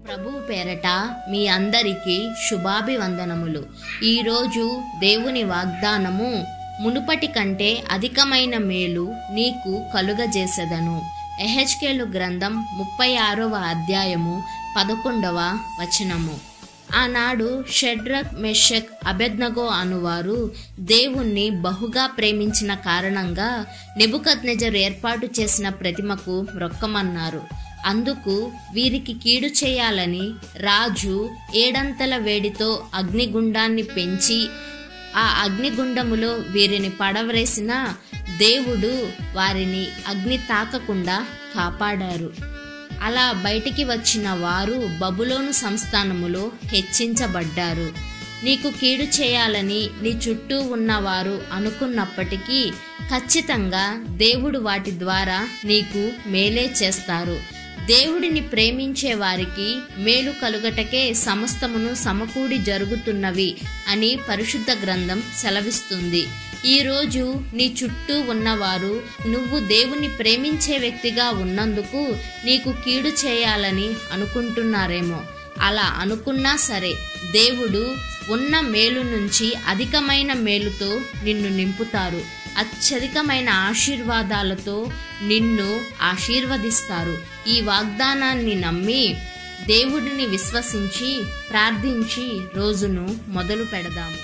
ప్రభువు పేరట మీ అందరికీ శుభాభివందనములు. ఈరోజు దేవుని వాగ్దానము, మునుపటి కంటే అధికమైన మేలు నీకు కలుగజేసెదను. యెహెజ్కేలు గ్రంథం 36వ అధ్యాయము 11వ వచనము. ఆనాడు షడ్రక్, మెషక్, అబేద్నగో అనువారు దేవుణ్ణి బహుగా ప్రేమించిన కారణంగా నెబుకద్నెజరు ఏర్పాటు చేసిన ప్రతిమకు మొక్కమన్నారు. అందుకు వీరికి కీడు చేయాలని రాజు 7 అంతల వేడితో అగ్నిగుండాన్ని పెంచి ఆ అగ్నిగుండములో వీరిని పడవేసిన దేవుడు వారిని అగ్ని తాకకుండా కాపాడారు. అలా బయటికి వచ్చిన వారు బబులోను సంస్థానములో హెచ్చించబడ్డారు. నీకు కీడు చేయాలని నీ చుట్టూ ఉన్నవారు అనుకున్నప్పటికీ ఖచ్చితంగా దేవుడు వాటి ద్వారా నీకు మేలే చేస్తారు. దేవుడిని ప్రేమించే వారికి మేలు కలుగటకే సమస్తమును సమకూడి జరుగుతున్నవి అని పరిశుద్ధ గ్రంథం సెలవిస్తుంది. ఈరోజు నీ చుట్టూ ఉన్నవారు నువ్వు దేవుని ప్రేమించే వ్యక్తిగా ఉన్నందుకు నీకు కీడు చేయాలని అనుకుంటున్నారేమో. అలా అనుకున్నా సరే, దేవుడు ఉన్న మేలు నుంచి అధికమైన మేలుతో నిన్ను నింపుతారు. అత్యధికమైన ఆశీర్వాదాలతో నిన్ను ఆశీర్వదిస్తారు. ఈ వాగ్దానాన్ని నమ్మి దేవుడిని విశ్వసించి ప్రార్థించి రోజును మొదలు పెడదాము.